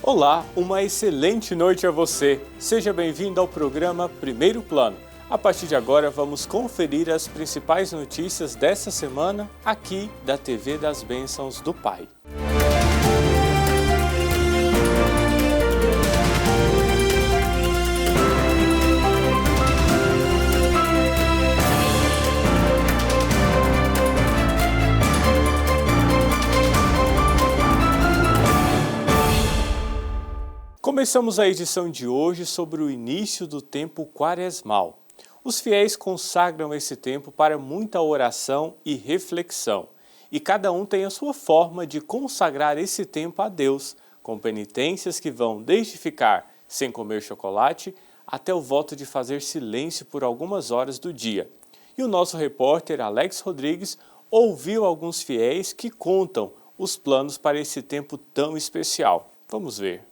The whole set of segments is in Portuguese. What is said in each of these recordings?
Olá, uma excelente noite a você. Seja bem-vindo ao programa Primeiro Plano. A partir de agora vamos conferir as principais notícias dessa semana aqui da TV das Bênçãos do Pai. Começamos a edição de hoje sobre o início do tempo quaresmal. Os fiéis consagram esse tempo para muita oração e reflexão, e cada um tem a sua forma de consagrar esse tempo a Deus, com penitências que vão desde ficar sem comer chocolate até o voto de fazer silêncio por algumas horas do dia. E o nosso repórter Alex Rodrigues ouviu alguns fiéis que contam os planos para esse tempo tão especial. Vamos ver.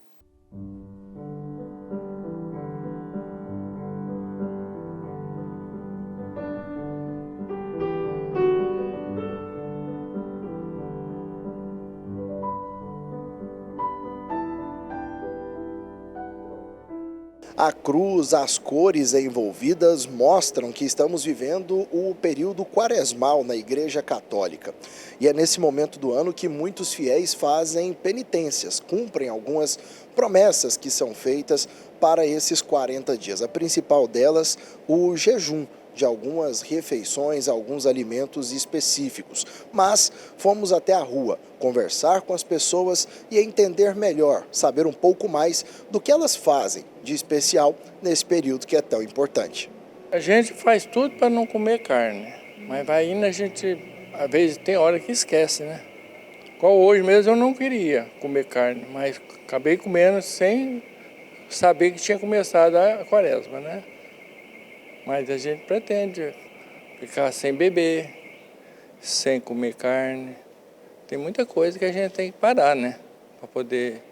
A cruz, as cores envolvidas mostram que estamos vivendo o período quaresmal na Igreja Católica. E é nesse momento do ano que muitos fiéis fazem penitências, cumprem algumas promessas que são feitas para esses 40 dias. A principal delas, o jejum de algumas refeições, alguns alimentos específicos. Mas fomos até a rua conversar com as pessoas e entender melhor, saber um pouco mais do que elas fazem de especial nesse período que é tão importante. A gente faz tudo para não comer carne, mas vai indo, a gente, às vezes tem hora que esquece, né? Igual hoje mesmo eu não queria comer carne, mas acabei comendo sem saber que tinha começado a quaresma, né? Mas a gente pretende ficar sem beber, sem comer carne. Tem muita coisa que a gente tem que parar, né? Para poder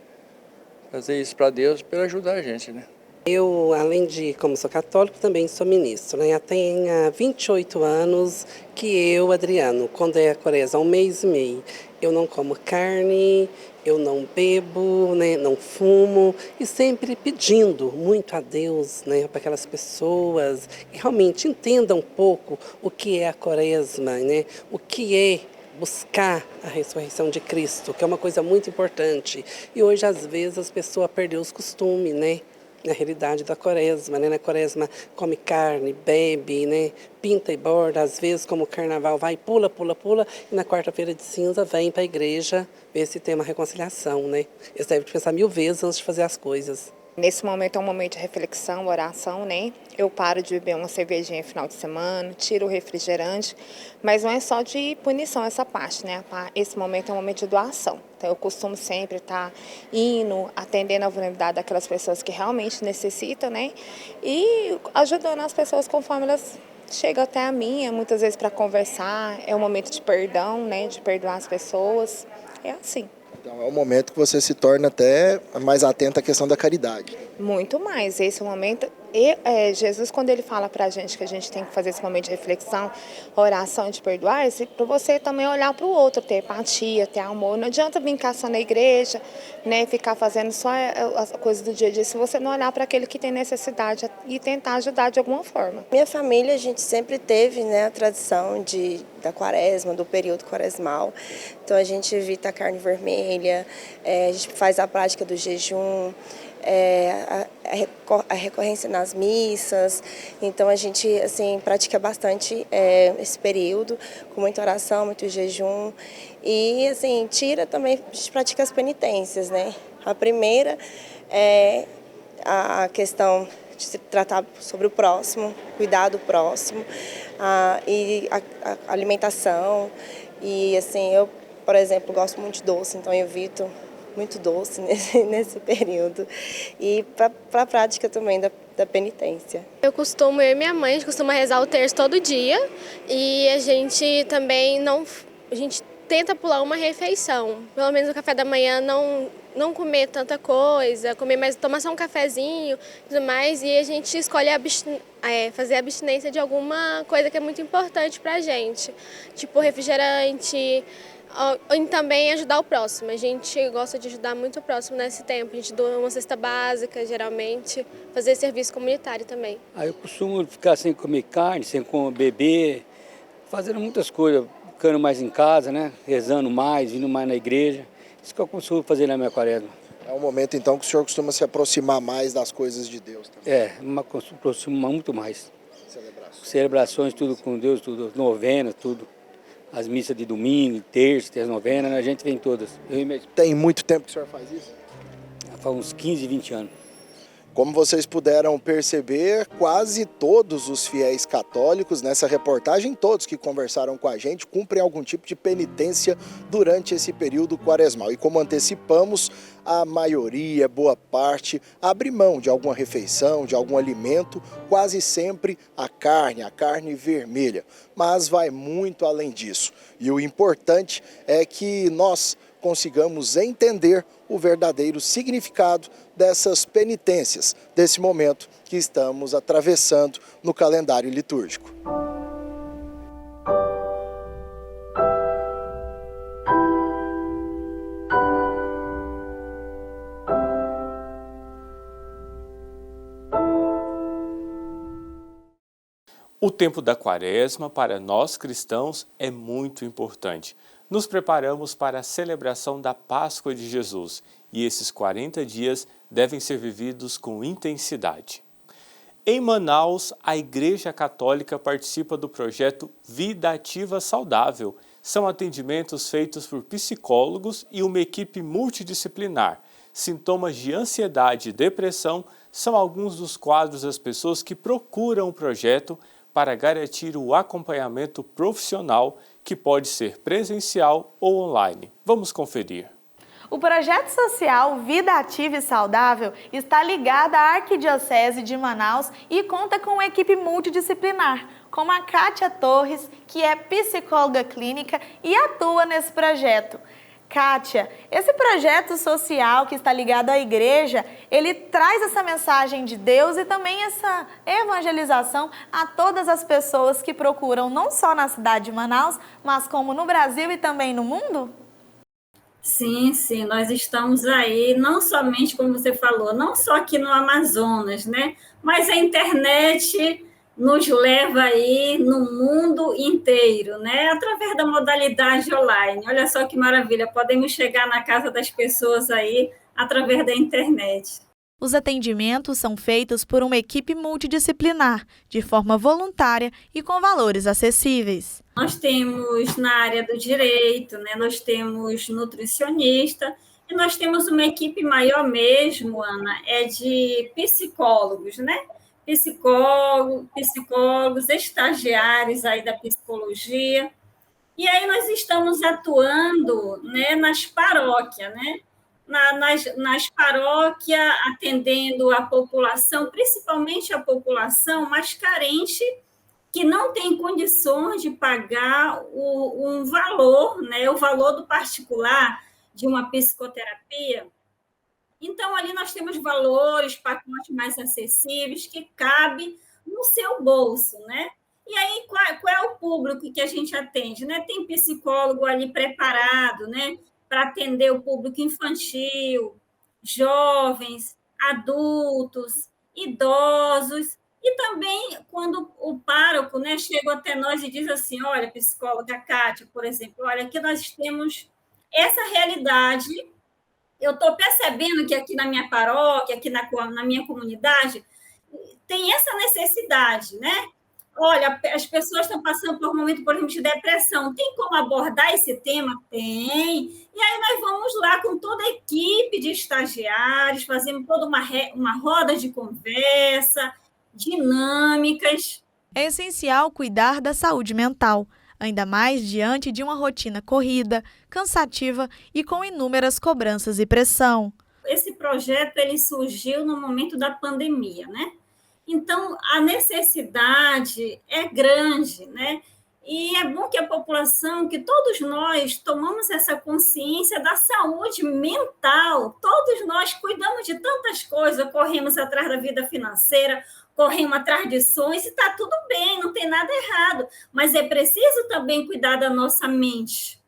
fazer isso para Deus, para ajudar a gente, né? Eu, além de, como sou católico, também sou ministro, né? Tem 28 anos que eu, Adriano, quando é a quaresma, há 1 mês e meio, eu não como carne, eu não bebo, né? Não fumo, e sempre pedindo muito a Deus, né? Para aquelas pessoas que realmente entendam um pouco o que é a quaresma, né? O que é buscar a ressurreição de Cristo, que é uma coisa muito importante. E hoje, às vezes, as pessoas perderam os costumes, né? Na realidade da quaresma, né? Na quaresma come carne, bebe, né? Pinta e borda, às vezes como o carnaval vai, pula, e na quarta-feira de cinza vem para a igreja ver se tem uma reconciliação, né? Eles devem pensar 1000 vezes antes de fazer as coisas. Nesse momento é um momento de reflexão, oração, né? Eu paro de beber uma cervejinha no final de semana, tiro o refrigerante, mas não é só de punição essa parte, né? Esse momento é um momento de doação. Então eu costumo sempre estar indo, atendendo a vulnerabilidade daquelas pessoas que realmente necessitam, né? E ajudando as pessoas conforme elas chegam até a mim, muitas vezes para conversar, é um momento de perdão, né? De perdoar as pessoas, é assim. Então é um momento que você se torna até mais atento à questão da caridade. Muito mais. Esse é o momento. E Jesus, quando ele fala para a gente que a gente tem que fazer esse momento de reflexão, oração de perdoar, é para você também olhar para o outro, ter empatia, ter amor. Não adianta brincar só na igreja, né, ficar fazendo só as coisas do dia a dia, se você não olhar para aquele que tem necessidade e tentar ajudar de alguma forma. Minha família, a gente sempre teve, né, a tradição da quaresma, do período quaresmal. Então a gente evita a carne vermelha, a gente faz a prática do jejum, a recorrência nas missas. Então a gente assim pratica bastante esse período, com muita oração, muito jejum. E assim, tira também, a gente pratica as penitências, né? A primeira é a questão de se tratar sobre o próximo, cuidar do próximo, e a alimentação. E assim, eu, por exemplo, gosto muito de doce, então eu evito muito doce nesse período. E para a prática também da penitência. Eu e minha mãe, a gente costuma rezar o terço todo dia, e a gente também a gente tenta pular uma refeição. Pelo menos no café da manhã não comer tanta coisa, tomar só um cafezinho e tudo mais, e a gente escolhe fazer abstinência de alguma coisa que é muito importante pra gente, tipo refrigerante, E também ajudar o próximo. A gente gosta de ajudar muito o próximo nesse tempo. A gente doa uma cesta básica, geralmente, fazer serviço comunitário também. Aí eu costumo ficar sem comer carne, sem beber, fazendo muitas coisas, ficando mais em casa, né? Rezando mais, indo mais na igreja. Isso que eu costumo fazer na minha quaresma. É um momento, então, que o senhor costuma se aproximar mais das coisas de Deus também. Aproximo muito mais. Celebrações. Tudo com Deus, tudo, novenas, tudo. As missas de domingo, terça, as novenas, a gente vem todas. Tem muito tempo que o senhor faz isso? Faz uns 15, 20 anos. Como vocês puderam perceber, quase todos os fiéis católicos nessa reportagem, todos que conversaram com a gente, cumprem algum tipo de penitência durante esse período quaresmal. E como antecipamos, a maioria, boa parte, abre mão de alguma refeição, de algum alimento, quase sempre a carne vermelha. Mas vai muito além disso. E o importante é que nós consigamos entender o verdadeiro significado dessas penitências, desse momento que estamos atravessando no calendário litúrgico. O tempo da Quaresma, para nós cristãos, é muito importante. Nos preparamos para a celebração da Páscoa de Jesus e esses 40 dias devem ser vividos com intensidade. Em Manaus, a Igreja Católica participa do projeto Vida Ativa Saudável. São atendimentos feitos por psicólogos e uma equipe multidisciplinar. Sintomas de ansiedade e depressão são alguns dos quadros das pessoas que procuram o projeto para garantir o acompanhamento profissional, que pode ser presencial ou online. Vamos conferir. O projeto social Vida Ativa e Saudável está ligado à Arquidiocese de Manaus e conta com uma equipe multidisciplinar, como a Kátia Torres, que é psicóloga clínica e atua nesse projeto. Kátia, esse projeto social que está ligado à igreja, ele traz essa mensagem de Deus e também essa evangelização a todas as pessoas que procuram, não só na cidade de Manaus, mas como no Brasil e também no mundo? Sim, nós estamos aí, não somente, como você falou, não só aqui no Amazonas, né? Mas a internet nos leva aí no mundo inteiro, né? Através da modalidade online. Olha só que maravilha, podemos chegar na casa das pessoas aí através da internet. Os atendimentos são feitos por uma equipe multidisciplinar, de forma voluntária e com valores acessíveis. Nós temos na área do direito, né? Nós temos nutricionista e nós temos uma equipe maior mesmo, Ana, é de psicólogos, né? Psicólogos, estagiários aí da psicologia. E aí nós estamos atuando, né, nas paróquias, né? Nas paróquias, atendendo a população, principalmente a população mais carente, que não tem condições de pagar um valor, né, o valor do particular de uma psicoterapia. Então, ali nós temos valores, pacotes mais acessíveis, que cabe no seu bolso, né? E aí, qual é o público que a gente atende, né? Tem psicólogo ali preparado, né, para atender o público infantil, jovens, adultos, idosos, e também quando o pároco, né, chega até nós e diz assim, olha, psicóloga Kátia, por exemplo, olha, aqui nós temos essa realidade. Eu estou percebendo que aqui na minha paróquia, aqui na minha comunidade, tem essa necessidade, né? Olha, as pessoas estão passando por um momento, por exemplo, de depressão. Tem como abordar esse tema? Tem. E aí nós vamos lá com toda a equipe de estagiários, fazendo toda uma roda de conversa, dinâmicas. É essencial cuidar da saúde mental, ainda mais diante de uma rotina corrida, cansativa e com inúmeras cobranças e pressão. Esse projeto ele surgiu no momento da pandemia, né? Então, a necessidade é grande, né? E é bom que a população, que todos nós tomamos essa consciência da saúde mental. Todos nós cuidamos de tantas coisas, corremos atrás da vida financeira, corremos atrás de sonhos, e está tudo bem, não tem nada errado. Mas é preciso também cuidar da nossa mente.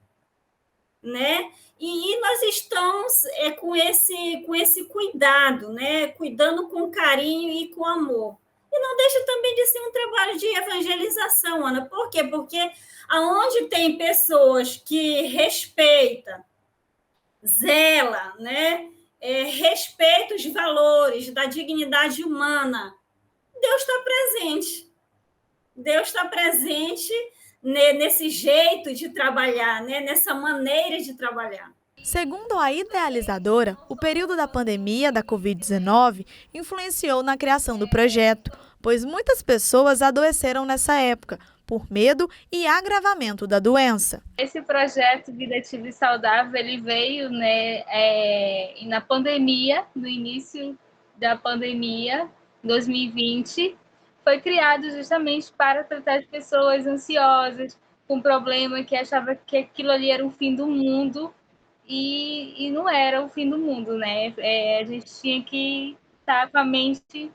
né? E nós estamos com esse cuidado, né? Cuidando com carinho e com amor. E não deixa também de ser um trabalho de evangelização, Ana. Por quê? Porque aonde tem pessoas que respeitam, zela, né? Respeita os valores da dignidade humana, Deus está presente. Deus está presente nesse jeito de trabalhar, né? Nessa maneira de trabalhar. Segundo a idealizadora, o período da pandemia da Covid-19 influenciou na criação do projeto, pois muitas pessoas adoeceram nessa época, por medo e agravamento da doença. Esse projeto Vida Ativa e Saudável, ele veio, né, na pandemia, no início da pandemia, 2020, foi criado justamente para tratar as pessoas ansiosas, com problema, que achava que aquilo ali era o fim do mundo, e não era o fim do mundo, né? A gente tinha que estar com a mente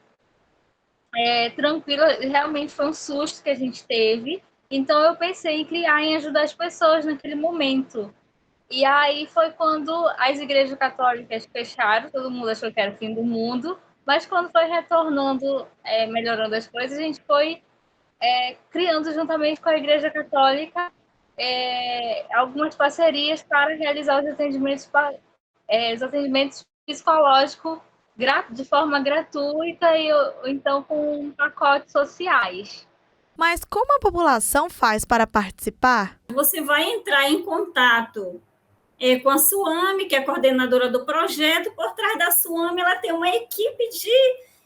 tranquila. Realmente foi um susto que a gente teve, então eu pensei em criar, em ajudar as pessoas naquele momento. E aí foi quando as igrejas católicas fecharam, todo mundo achou que era o fim do mundo, mas quando foi retornando, melhorando as coisas, a gente foi criando juntamente com a Igreja Católica algumas parcerias para realizar os atendimentos psicológicos de forma gratuita ou então com pacotes sociais. Mas como a população faz para participar? Você vai entrar em contato com a Suame, que é a coordenadora do projeto. Por trás da Suame, ela tem uma equipe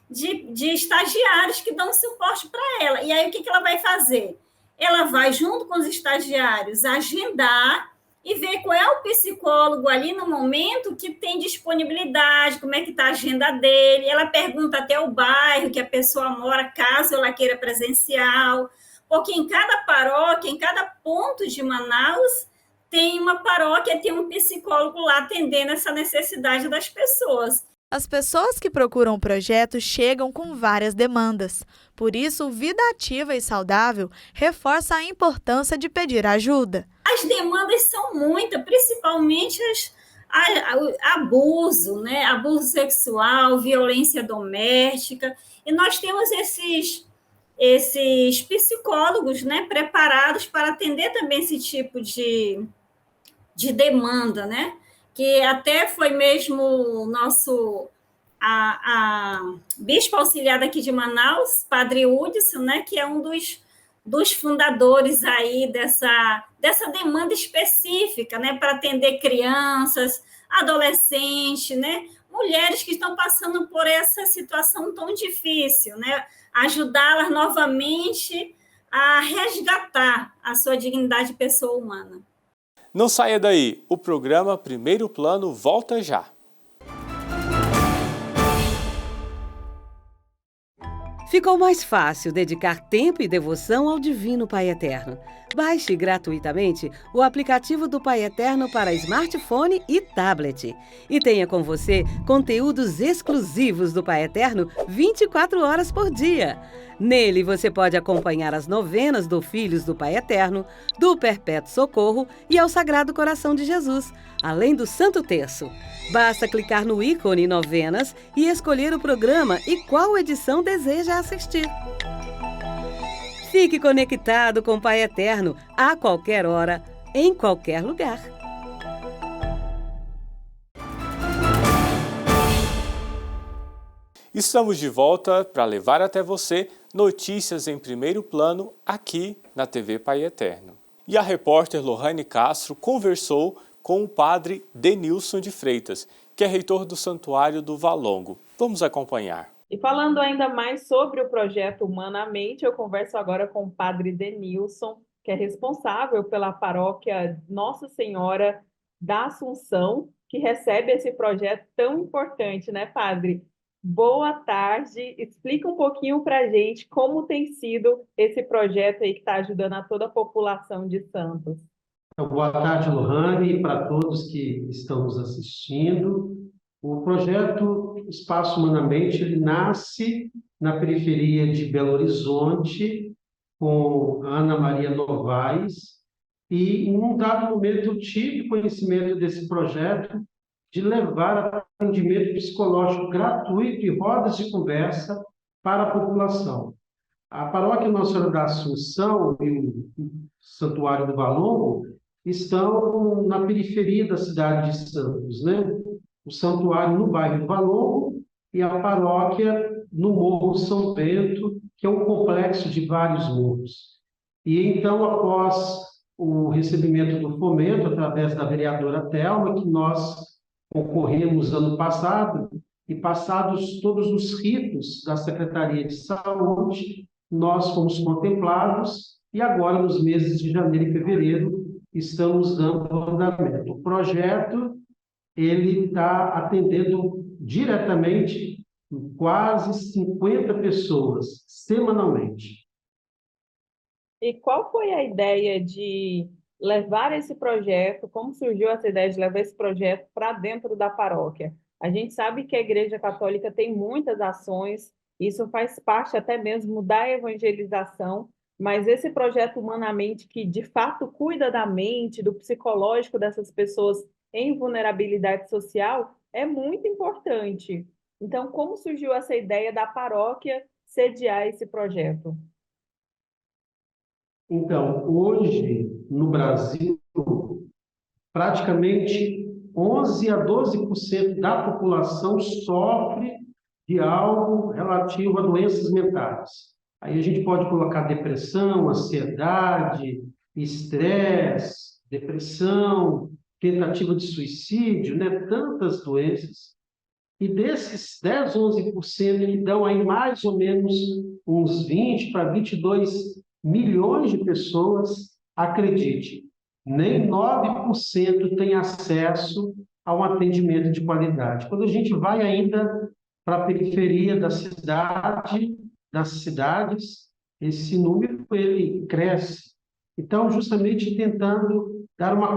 de estagiários que dão suporte para ela. E aí, o que ela vai fazer? Ela vai, junto com os estagiários, agendar e ver qual é o psicólogo ali no momento que tem disponibilidade, como é que está a agenda dele. Ela pergunta até o bairro que a pessoa mora, caso ela queira presencial, porque em cada paróquia, em cada ponto de Manaus, tem uma paróquia, tem um psicólogo lá atendendo essa necessidade das pessoas. As pessoas que procuram o projeto chegam com várias demandas. Por isso, o Vida Ativa e Saudável reforça a importância de pedir ajuda. As demandas são muitas, principalmente abuso, né? Abuso sexual, violência doméstica. E nós temos esses psicólogos, né, preparados para atender também esse tipo de demanda, né? Que até foi mesmo a bispa auxiliar aqui de Manaus, Padre Hudson, né, que é um dos fundadores aí dessa demanda específica, né, para atender crianças, adolescentes, né, mulheres que estão passando por essa situação tão difícil, né, ajudá-las novamente a resgatar a sua dignidade de pessoa humana. Não saia daí, o programa Primeiro Plano volta já. Ficou mais fácil dedicar tempo e devoção ao Divino Pai Eterno. Baixe gratuitamente o aplicativo do Pai Eterno para smartphone e tablet. E tenha com você conteúdos exclusivos do Pai Eterno 24 horas por dia. Nele você pode acompanhar as novenas do Filhos do Pai Eterno, do Perpétuo Socorro e ao Sagrado Coração de Jesus, além do Santo Terço. Basta clicar no ícone Novenas e escolher o programa e qual edição deseja assistir. Fique conectado com o Pai Eterno a qualquer hora, em qualquer lugar. Estamos de volta para levar até você notícias em primeiro plano aqui na TV Pai Eterno. E a repórter Lohane Castro conversou com o padre Denilson de Freitas, que é reitor do Santuário do Valongo. Vamos acompanhar. E falando ainda mais sobre o projeto Humanamente, eu converso agora com o padre Denilson, que é responsável pela paróquia Nossa Senhora da Assunção, que recebe esse projeto tão importante, né, padre? Boa tarde, explica um pouquinho para a gente como tem sido esse projeto aí que está ajudando a toda a população de Santos. Boa tarde, Lohane, e para todos que estão nos assistindo. O projeto Espaço Humanamente ele nasce na periferia de Belo Horizonte, com Ana Maria Novaes, E, em um dado momento, eu tive conhecimento desse projeto de levar atendimento psicológico gratuito e rodas de conversa para a população. A paróquia Nossa Senhora da Assunção e o Santuário do Valongo estão na periferia da cidade de Santos, né? O santuário no bairro do Valongo e a paróquia no Morro São Bento, que é um complexo de vários morros. E então, após o recebimento do fomento, através da vereadora Thelma, que nós concorremos ano passado, e passados todos os ritos da Secretaria de Saúde, nós fomos contemplados e agora, nos meses de janeiro e fevereiro, estamos dando andamento. O projeto ele está atendendo diretamente quase 50 pessoas semanalmente. E qual foi a ideia de levar esse projeto, como surgiu essa ideia de levar esse projeto para dentro da paróquia? A gente sabe que a Igreja Católica tem muitas ações, isso faz parte até mesmo da evangelização, mas esse projeto Humanamente, que de fato cuida da mente, do psicológico dessas pessoas em vulnerabilidade social, é muito importante. Então, como surgiu essa ideia da paróquia sediar esse projeto? Então, hoje, no Brasil, praticamente 11 a 12% da população sofre de algo relativo a doenças mentais. Aí a gente pode colocar depressão, ansiedade, estresse, depressão, tentativa de suicídio, né? Tantas doenças. E desses 10, 11% que dão aí mais ou menos uns 20 para 22 milhões de pessoas, acredite, nem 9% tem acesso a um atendimento de qualidade. Quando a gente vai ainda para a periferia das cidades, esse número ele cresce. Então, justamente tentando dar uma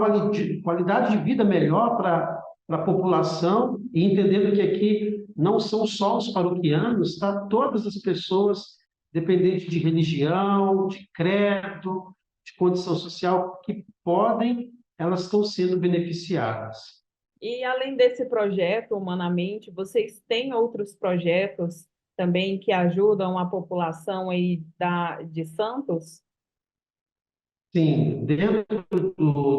qualidade de vida melhor para a população e entendendo que aqui não são só os paroquianos, tá? Todas as pessoas, dependente de religião, de credo, de condição social, que podem, elas estão sendo beneficiadas. E além desse projeto Humanamente, vocês têm outros projetos também que ajudam a população aí de Santos? Sim, dentro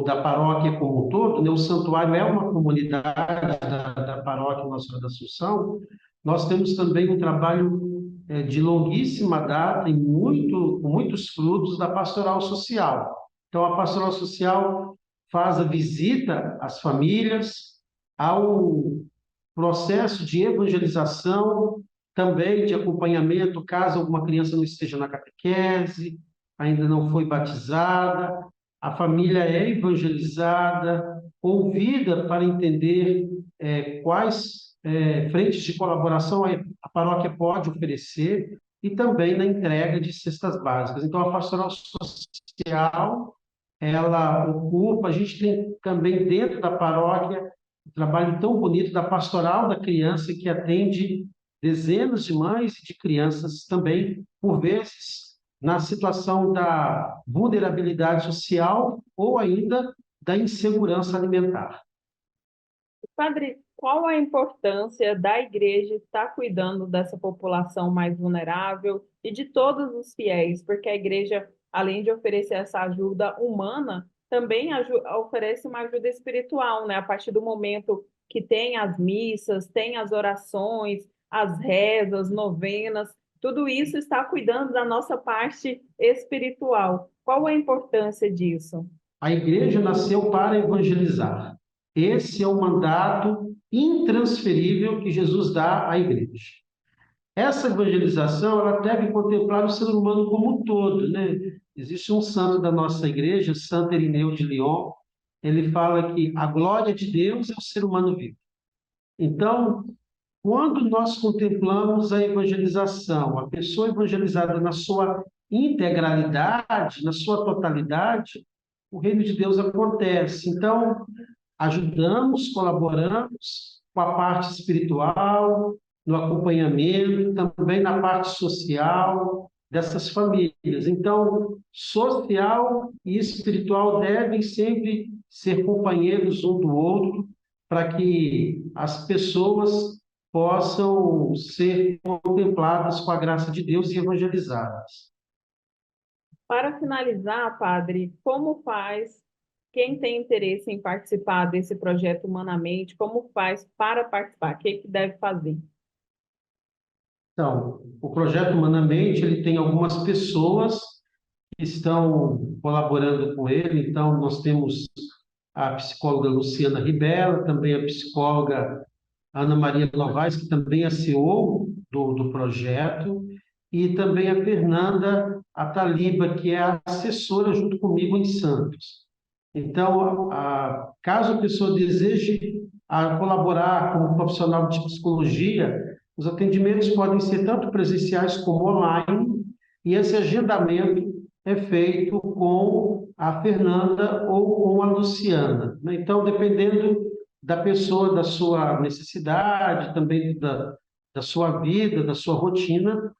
da paróquia como um todo, né, o santuário é uma comunidade da paróquia Nossa Senhora da Assunção. Nós temos também um trabalho de longuíssima data e com muitos frutos da pastoral social. Então, a pastoral social faz a visita às famílias, ao processo de evangelização, também de acompanhamento, caso alguma criança não esteja na catequese, ainda não foi batizada, a família é evangelizada, ouvida para entender quais frentes de colaboração a paróquia pode oferecer e também na entrega de cestas básicas. Então, a pastoral social, ela ocupa, a gente tem também dentro da paróquia um trabalho tão bonito da pastoral da criança, que atende dezenas de mães e de crianças também, por vezes, na situação da vulnerabilidade social ou ainda da insegurança alimentar. Padre, qual a importância da igreja estar cuidando dessa população mais vulnerável e de todos os fiéis? Porque a igreja, além de oferecer essa ajuda humana, também oferece uma ajuda espiritual, né? A partir do momento que tem as missas, tem as orações, as rezas, novenas, tudo isso está cuidando da nossa parte espiritual. Qual a importância disso? A igreja nasceu para evangelizar. Esse é o mandato intransferível que Jesus dá à igreja. Essa evangelização ela deve contemplar o ser humano como um todo, né? Existe um santo da nossa igreja, Santo Irineu de Lyon, ele fala que a glória de Deus é o ser humano vivo. Então, quando nós contemplamos a evangelização, a pessoa evangelizada na sua integralidade, na sua totalidade, o reino de Deus acontece. Então, ajudamos, colaboramos com a parte espiritual, no acompanhamento, também na parte social, dessas famílias. Então, social e espiritual devem sempre ser companheiros um do outro, para que as pessoas possam ser contempladas com a graça de Deus e evangelizadas. Para finalizar, padre, como faz quem tem interesse em participar desse projeto Humanamente, como faz para participar? O que deve fazer? Então, o projeto Humanamente, ele tem algumas pessoas que estão colaborando com ele. Então, nós temos a psicóloga Luciana Ribela, também a psicóloga Ana Maria Novaes, que também é CEO do projeto, e também a Fernanda Ataliba, que é a assessora junto comigo em Santos. Então, caso a pessoa deseje colaborar como profissional de psicologia, os atendimentos podem ser tanto presenciais como online, e esse agendamento é feito com a Fernanda ou com a Luciana, né? Então, dependendo da pessoa, da sua necessidade, também da sua vida, da sua rotina,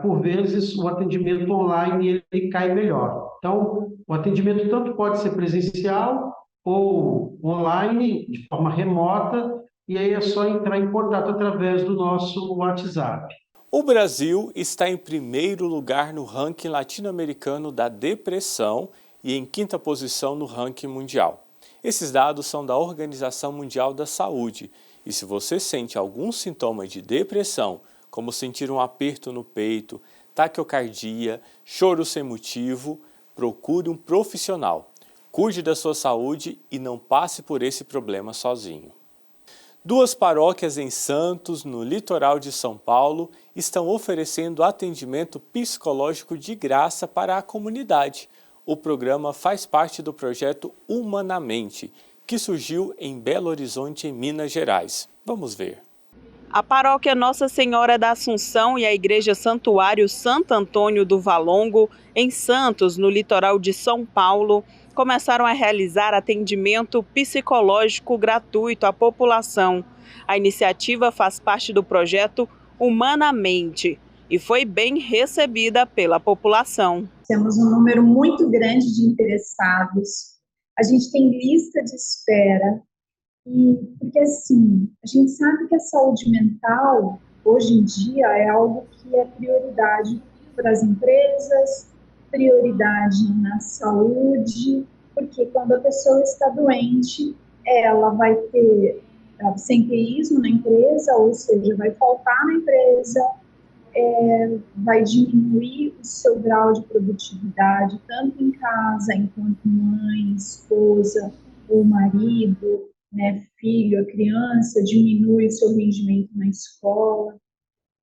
por vezes o atendimento online ele cai melhor. Então, o atendimento tanto pode ser presencial ou online, de forma remota, e aí é só entrar em contato através do nosso WhatsApp. O Brasil está em primeiro lugar no ranking latino-americano da depressão e em quinta posição no ranking mundial. Esses dados são da Organização Mundial da Saúde, e se você sente algum sintoma de depressão, como sentir um aperto no peito, taquicardia, choro sem motivo, procure um profissional. Cuide da sua saúde e não passe por esse problema sozinho. Duas paróquias em Santos, no litoral de São Paulo, estão oferecendo atendimento psicológico de graça para a comunidade. O programa faz parte do projeto Humanamente, que surgiu em Belo Horizonte, em Minas Gerais. Vamos ver. A paróquia Nossa Senhora da Assunção e a Igreja Santuário Santo Antônio do Valongo, em Santos, no litoral de São Paulo, começaram a realizar atendimento psicológico gratuito à população. A iniciativa faz parte do projeto Humanamente e foi bem recebida pela população. Temos um número muito grande de interessados, a gente tem lista de espera, porque assim, a gente sabe que a saúde mental, hoje em dia, é algo que é prioridade para as empresas, prioridade na saúde, porque quando a pessoa está doente, ela vai ter absenteísmo na empresa, ou seja, vai faltar na empresa, vai diminuir o seu grau de produtividade, tanto em casa, enquanto mãe, esposa, ou marido, né, filho, a criança, diminui o seu rendimento na escola.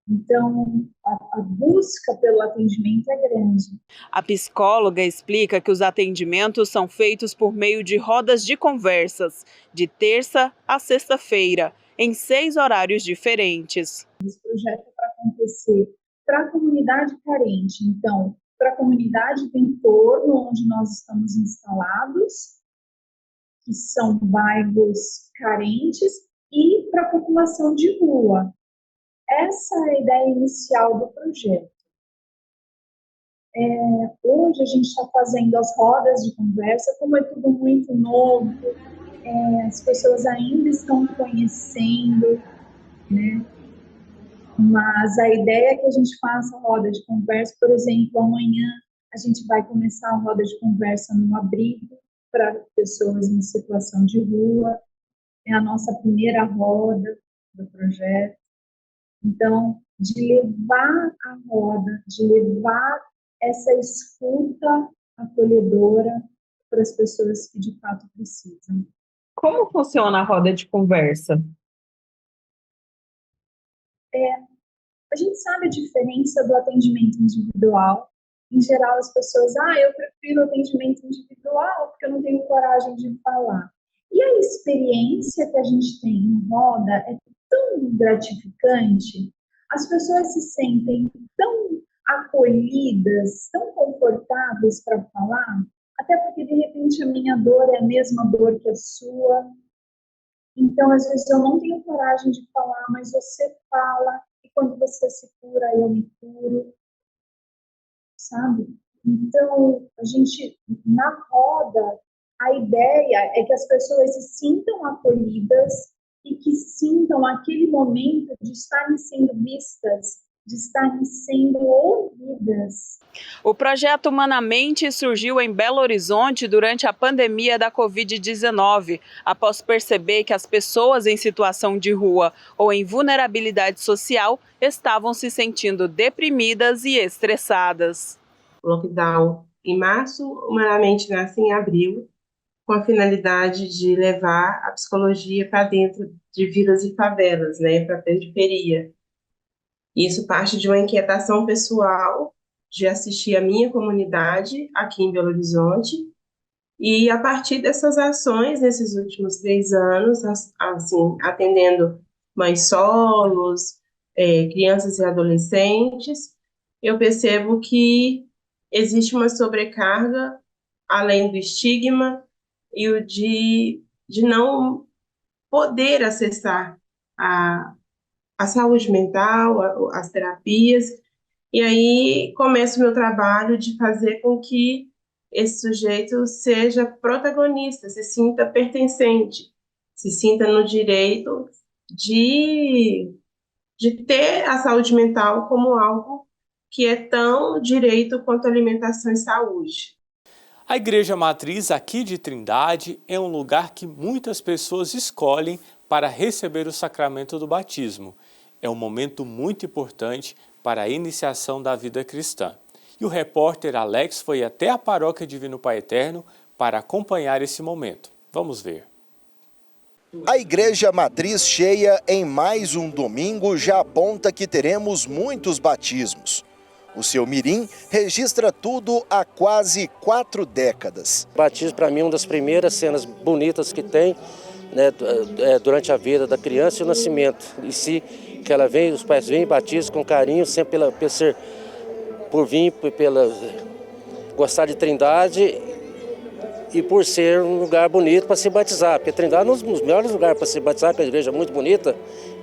Então, a busca pelo atendimento é grande. A psicóloga explica que os atendimentos são feitos por meio de rodas de conversas, de terça a sexta-feira, em 6 horários diferentes. Esse projeto é para acontecer para a comunidade carente, então, para a comunidade do entorno onde nós estamos instalados, que são bairros carentes, e para a população de rua. Essa é a ideia inicial do projeto. Hoje a gente está fazendo as rodas de conversa, como é tudo muito novo, as pessoas ainda estão conhecendo, né? Mas a ideia é que a gente faça roda de conversa. Por exemplo, amanhã a gente vai começar a roda de conversa no abrigo para pessoas em situação de rua. É a nossa primeira roda do projeto. Então, de levar a roda, de levar essa escuta acolhedora para as pessoas que de fato precisam. Como funciona a roda de conversa? A gente sabe a diferença do atendimento individual. Em geral, as pessoas, eu prefiro atendimento individual porque eu não tenho coragem de falar. E a experiência que a gente tem em roda é tão gratificante, as pessoas se sentem tão acolhidas, tão confortáveis para falar, até porque, de repente, a minha dor é a mesma dor que a sua. Então, às vezes, eu não tenho coragem de falar, mas você fala, e quando você se cura, eu me curo. sabe? Então, a gente, na roda, a ideia é que as pessoas se sintam acolhidas e que sintam aquele momento de estarem sendo vistas, de estarem sendo ouvidas. O projeto Humanamente surgiu em Belo Horizonte durante a pandemia da Covid-19, após perceber que as pessoas em situação de rua ou em vulnerabilidade social estavam se sentindo deprimidas e estressadas. O lockdown em março, Humanamente nasce em abril, com a finalidade de levar a psicologia para dentro de vilas e favelas, para a periferia. Isso parte de uma inquietação pessoal de assistir a minha comunidade aqui em Belo Horizonte e a partir dessas ações, nesses últimos 3 anos, assim, atendendo mães solos, crianças e adolescentes, eu percebo que existe uma sobrecarga, além do estigma e o de não poder acessar a saúde mental, as terapias, e aí começa o meu trabalho de fazer com que esse sujeito seja protagonista, se sinta pertencente, se sinta no direito de ter a saúde mental como algo que é tão direito quanto alimentação e saúde. A Igreja Matriz aqui de Trindade é um lugar que muitas pessoas escolhem para receber o sacramento do batismo. É um momento muito importante para a iniciação da vida cristã. E o repórter Alex foi até a Paróquia Divino Pai Eterno para acompanhar esse momento. Vamos ver. A Igreja Matriz cheia em mais um domingo já aponta que teremos muitos batismos. O seu mirim registra tudo há quase 4 décadas. O batismo, para mim, é uma das primeiras cenas bonitas que tem, né, durante a vida da criança e o nascimento em si, que ela vem, os pais vêm e batizam com carinho, sempre por vir, pela gostar de Trindade e por ser um lugar bonito para se batizar. Porque Trindade é um dos melhores lugares para se batizar, que a igreja é muito bonita,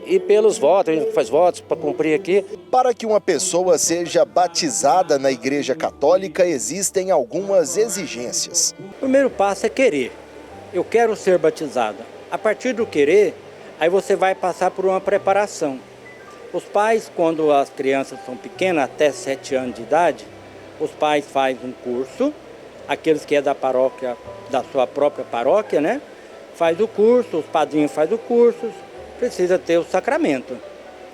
e pelos votos, a gente faz votos para cumprir aqui. Para que uma pessoa seja batizada na Igreja Católica, existem algumas exigências. O primeiro passo é querer. Eu quero ser batizada. A partir do querer, aí você vai passar por uma preparação. Os pais, quando as crianças são pequenas, até 7 anos de idade, os pais fazem um curso, aqueles que é da paróquia, da sua própria paróquia, né? Faz o curso, os padrinhos fazem o curso, precisa ter o sacramento,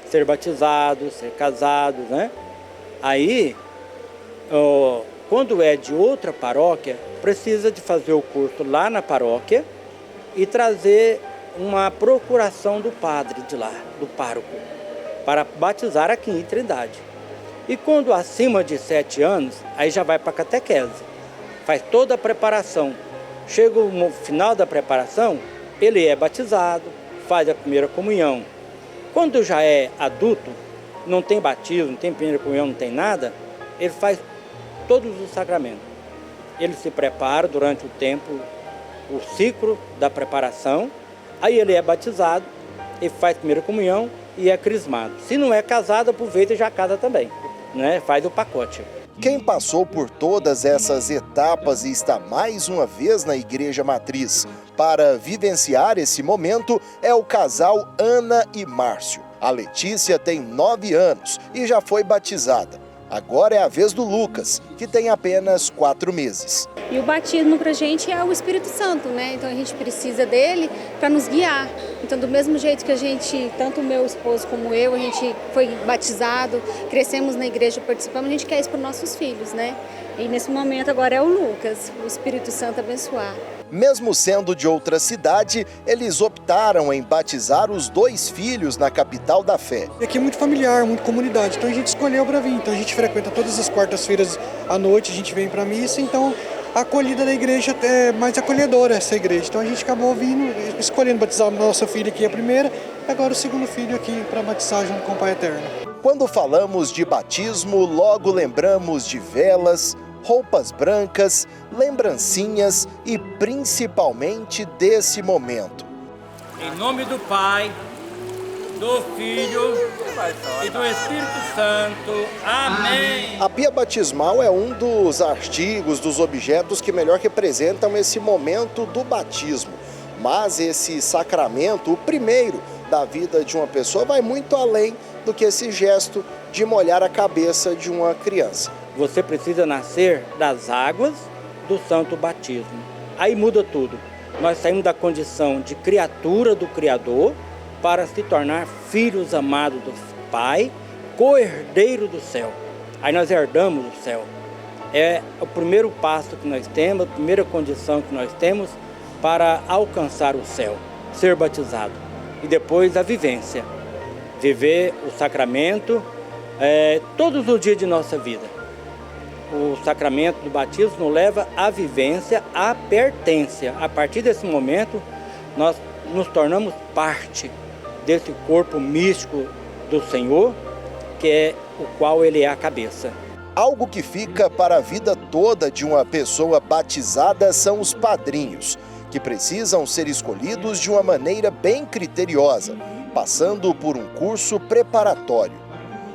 ser batizado, ser casado, né? Aí, quando é de outra paróquia, precisa de fazer o curso lá na paróquia e trazer uma procuração do padre de lá, do pároco, para batizar aqui em Trindade. E quando acima de 7 anos, aí já vai para a catequese, faz toda a preparação. Chega no final da preparação, ele é batizado, faz a primeira comunhão. Quando já é adulto, não tem batismo, não tem primeira comunhão, não tem nada, ele faz todos os sacramentos. Ele se prepara durante o tempo, o ciclo da preparação, aí ele é batizado, ele faz a primeira comunhão e é crismado. Se não é casado, aproveita e já casa também, né? Faz o pacote. Quem passou por todas essas etapas e está mais uma vez na Igreja Matriz para vivenciar esse momento é o casal Ana e Márcio. A Letícia tem 9 anos e já foi batizada. Agora é a vez do Lucas, que tem apenas 4 meses. E o batismo para a gente é o Espírito Santo, né? Então a gente precisa dele para nos guiar. Então do mesmo jeito que a gente, tanto o meu esposo como eu, a gente foi batizado, crescemos na igreja, participamos, a gente quer isso para os nossos filhos, né? E nesse momento agora é o Lucas, o Espírito Santo abençoar. Mesmo sendo de outra cidade, eles optaram em batizar os 2 filhos na capital da fé. Aqui é muito familiar, muito comunidade, então a gente escolheu para vir. Então a gente frequenta todas as quartas-feiras à noite, a gente vem para a missa, então a acolhida da igreja é mais acolhedora essa igreja. Então a gente acabou vindo, escolhendo batizar a nossa filha aqui a primeira, agora o segundo filho aqui para batizar junto com o Pai Eterno. Quando falamos de batismo, logo lembramos de velas, roupas brancas, lembrancinhas e principalmente desse momento. Em nome do Pai, do Filho e do Espírito Santo. Amém. A pia batismal é um dos artigos, dos objetos que melhor representam esse momento do batismo. Mas esse sacramento, o primeiro da vida de uma pessoa, vai muito além do que esse gesto de molhar a cabeça de uma criança. Você precisa nascer das águas do santo batismo. Aí muda tudo. Nós saímos da condição de criatura do Criador para se tornar filhos amados do Pai, co-herdeiro do céu. Aí nós herdamos o céu. É o primeiro passo que nós temos, a primeira condição que nós temos para alcançar o céu, ser batizado. E depois a vivência, viver o sacramento todos os dias de nossa vida. O sacramento do batismo nos leva à vivência, à pertença. A partir desse momento, nós nos tornamos parte desse corpo místico do Senhor, que é o qual Ele é a cabeça. Algo que fica para a vida toda de uma pessoa batizada são os padrinhos, que precisam ser escolhidos de uma maneira bem criteriosa, passando por um curso preparatório.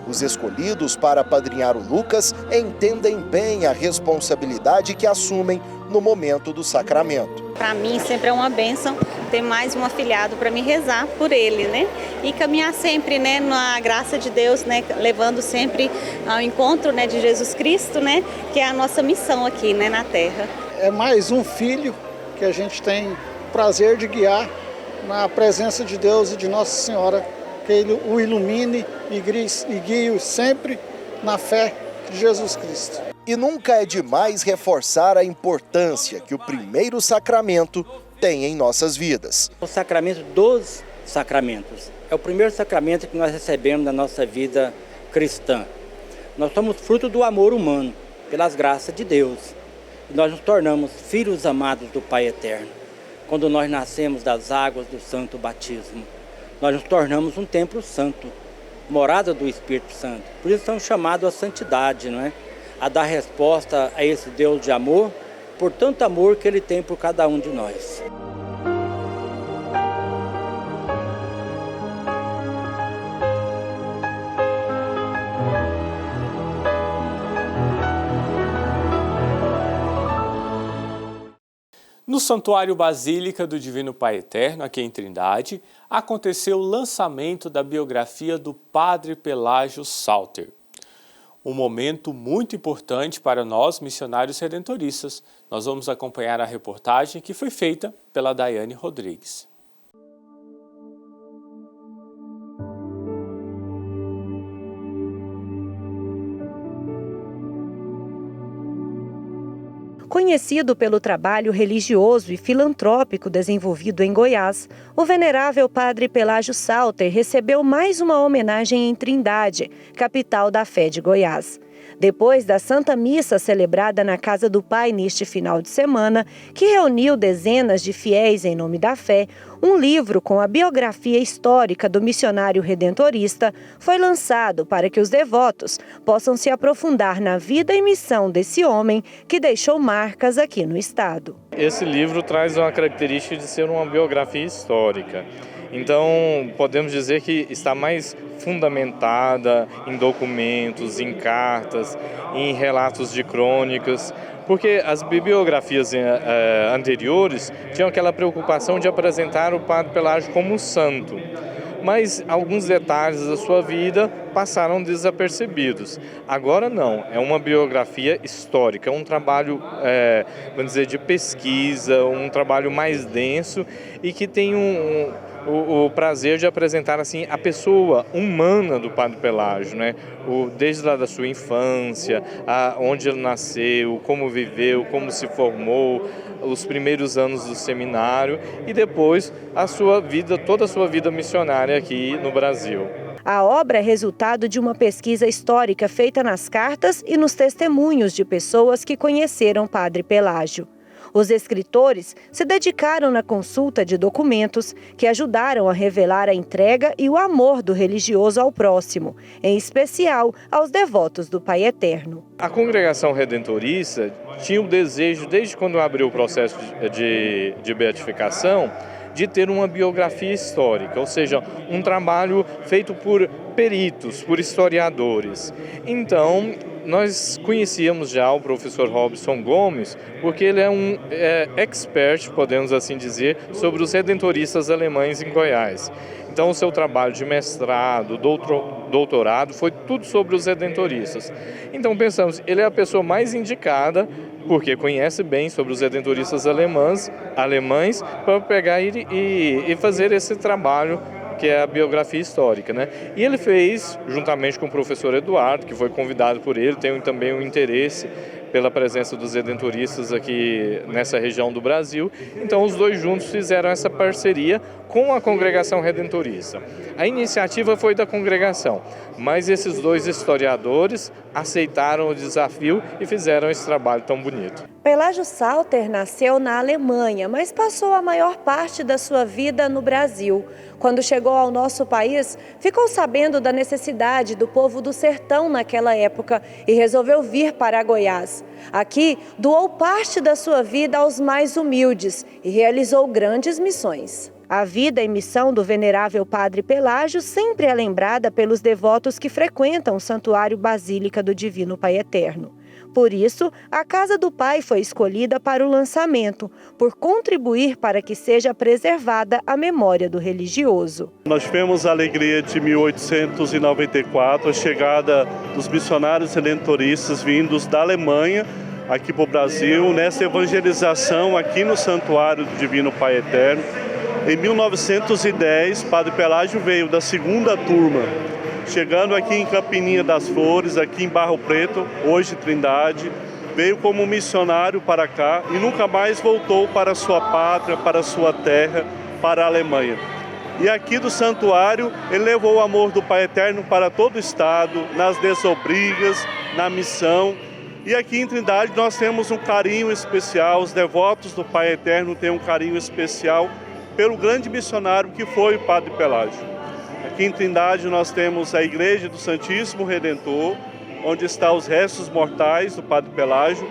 Os escolhidos para apadrinhar o Lucas entendem bem a responsabilidade que assumem no momento do sacramento. Para mim sempre é uma bênção ter mais um afilhado para me rezar por ele, né? E caminhar sempre, né, na graça de Deus, né, levando sempre ao encontro, né, de Jesus Cristo, né, que é a nossa missão aqui, né, na Terra. É mais um filho que a gente tem o prazer de guiar na presença de Deus e de Nossa Senhora, que Ele o ilumine e guie sempre na fé de Jesus Cristo. E nunca é demais reforçar a importância que o primeiro sacramento tem em nossas vidas. O sacramento dos sacramentos é o primeiro sacramento que nós recebemos na nossa vida cristã. Nós somos fruto do amor humano, pelas graças de Deus. E nós nos tornamos filhos amados do Pai Eterno, quando nós nascemos das águas do santo batismo. Nós nos tornamos um templo santo, morada do Espírito Santo. Por isso somos chamados à santidade, não é? A dar resposta a esse Deus de amor, por tanto amor que Ele tem por cada um de nós. No Santuário Basílica do Divino Pai Eterno, aqui em Trindade, aconteceu o lançamento da biografia do Padre Pelágio Salter. Um momento muito importante para nós, missionários redentoristas. Nós vamos acompanhar a reportagem que foi feita pela Daiane Rodrigues. Conhecido pelo trabalho religioso e filantrópico desenvolvido em Goiás, o venerável Padre Pelágio Salter recebeu mais uma homenagem em Trindade, capital da fé de Goiás. Depois da Santa Missa celebrada na Casa do Pai neste final de semana, que reuniu dezenas de fiéis em nome da fé, um livro com a biografia histórica do missionário redentorista foi lançado para que os devotos possam se aprofundar na vida e missão desse homem que deixou marcas aqui no estado. Esse livro traz uma característica de ser uma biografia histórica. Então, podemos dizer que está mais fundamentada em documentos, em cartas, em relatos de crônicas, porque as bibliografias anteriores tinham aquela preocupação de apresentar o Padre Pelágio como santo, mas alguns detalhes da sua vida passaram desapercebidos. Agora não, é uma biografia histórica, é um trabalho, vamos dizer, de pesquisa, um trabalho mais denso e que tem o prazer de apresentar assim a pessoa humana do Padre Pelágio, né? Desde lá da sua infância, onde ele nasceu, como viveu, como se formou, os primeiros anos do seminário e depois a sua vida, toda a sua vida missionária aqui no Brasil. A obra é resultado de uma pesquisa histórica feita nas cartas e nos testemunhos de pessoas que conheceram Padre Pelágio. Os escritores se dedicaram na consulta de documentos que ajudaram a revelar a entrega e o amor do religioso ao próximo, em especial aos devotos do Pai Eterno. A congregação redentorista tinha o desejo, desde quando abriu o processo de beatificação, de ter uma biografia histórica, ou seja, um trabalho feito por peritos, por historiadores. Então, nós conhecíamos já o professor Robson Gomes, porque ele é um expert, podemos assim dizer, sobre os redentoristas alemães em Goiás. Então, o seu trabalho de mestrado, doutorado, foi tudo sobre os redentoristas. Então, pensamos, ele é a pessoa mais indicada, porque conhece bem sobre os redentoristas alemães, para pegar e fazer esse trabalho, que é a biografia histórica, né? E ele fez, juntamente com o professor Eduardo, que foi convidado por ele, tem também um interesse pela presença dos redentoristas aqui nessa região do Brasil. Então, os dois juntos fizeram essa parceria com a Congregação Redentorista. A iniciativa foi da congregação, mas esses dois historiadores aceitaram o desafio e fizeram esse trabalho tão bonito. Pelágio Salter nasceu na Alemanha, mas passou a maior parte da sua vida no Brasil. Quando chegou ao nosso país, ficou sabendo da necessidade do povo do sertão naquela época e resolveu vir para Goiás. Aqui, doou parte da sua vida aos mais humildes e realizou grandes missões. A vida e missão do venerável Padre Pelágio sempre é lembrada pelos devotos que frequentam o Santuário Basílica do Divino Pai Eterno. Por isso, a Casa do Pai foi escolhida para o lançamento, por contribuir para que seja preservada a memória do religioso. Nós tivemos a alegria de 1894, a chegada dos missionários redentoristas vindos da Alemanha aqui para o Brasil, nessa evangelização aqui no Santuário do Divino Pai Eterno. Em 1910, Padre Pelágio veio da segunda turma, chegando aqui em Campininha das Flores, aqui em Barro Preto, hoje Trindade, veio como missionário para cá e nunca mais voltou para a sua pátria, para a sua terra, para a Alemanha. E aqui do santuário, ele levou o amor do Pai Eterno para todo o estado, nas desobrigas, na missão. E aqui em Trindade nós temos um carinho especial, os devotos do Pai Eterno têm um carinho especial pelo grande missionário que foi o Padre Pelágio. Aqui em Trindade nós temos a Igreja do Santíssimo Redentor, onde estão os restos mortais do Padre Pelágio.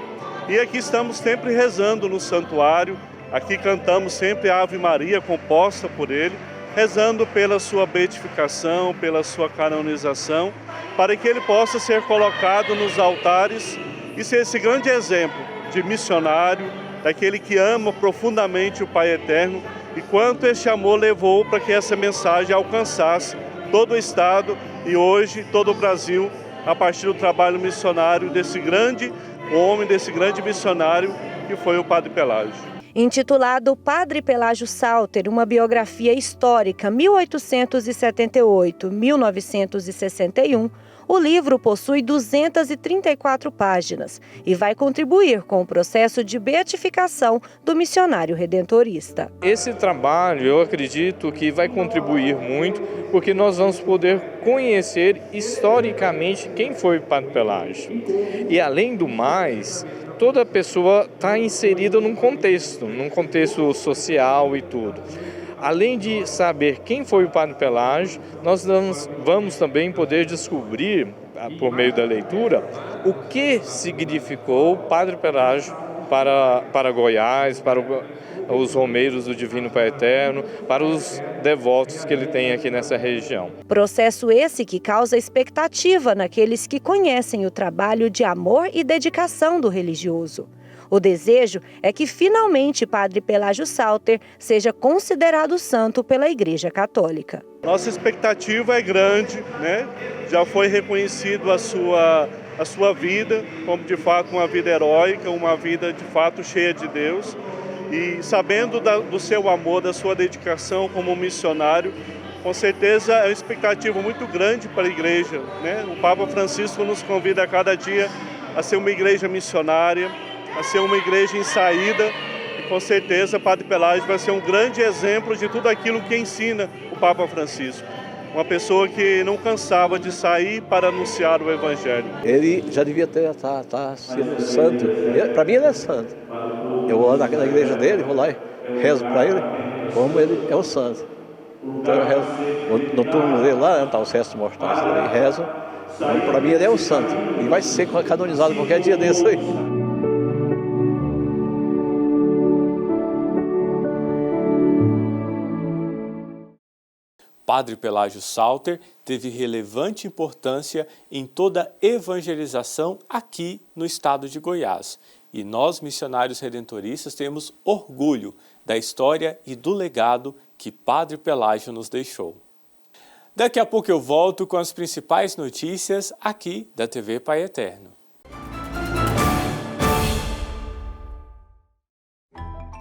E aqui estamos sempre rezando no santuário, aqui cantamos sempre a Ave Maria, composta por ele, rezando pela sua beatificação, pela sua canonização, para que ele possa ser colocado nos altares e ser esse grande exemplo de missionário, daquele que ama profundamente o Pai Eterno, e quanto este amor levou para que essa mensagem alcançasse todo o estado e hoje todo o Brasil, a partir do trabalho missionário desse grande homem, desse grande missionário que foi o Padre Pelágio. Intitulado Padre Pelágio Salter, uma biografia histórica 1878-1961, o livro possui 234 páginas e vai contribuir com o processo de beatificação do missionário redentorista. Esse trabalho, eu acredito que vai contribuir muito, porque nós vamos poder conhecer historicamente quem foi o Padre Pelágio. E além do mais, toda pessoa está inserida num contexto social e tudo. Além de saber quem foi o Padre Pelágio, nós vamos também poder descobrir, por meio da leitura, o que significou o Padre Pelágio para Goiás, para os romeiros do Divino Pai Eterno, para os devotos que ele tem aqui nessa região. Processo esse que causa expectativa naqueles que conhecem o trabalho de amor e dedicação do religioso. O desejo é que finalmente Padre Pelágio Salter seja considerado santo pela Igreja Católica. Nossa expectativa é grande, né? Já foi reconhecido a sua vida como de fato uma vida heróica, uma vida de fato cheia de Deus. E sabendo do seu amor, da sua dedicação como missionário, com certeza é uma expectativa muito grande para a Igreja, né? O Papa Francisco nos convida a cada dia a ser uma igreja missionária, a ser uma igreja em saída, e com certeza Padre Pelágio vai ser um grande exemplo de tudo aquilo que ensina o Papa Francisco. Uma pessoa que não cansava de sair para anunciar o Evangelho. Ele já devia estar sendo santo. Para mim ele é santo. Eu vou lá na igreja dele, vou lá e rezo para ele, como ele é o santo. Então eu rezo no túmulo dele lá, está os restos mortais dele, e rezo. Para mim ele é o santo. E vai ser canonizado qualquer dia desse aí. Padre Pelágio Salter teve relevante importância em toda a evangelização aqui no estado de Goiás. E nós, missionários redentoristas, temos orgulho da história e do legado que Padre Pelágio nos deixou. Daqui a pouco eu volto com as principais notícias aqui da TV Pai Eterno.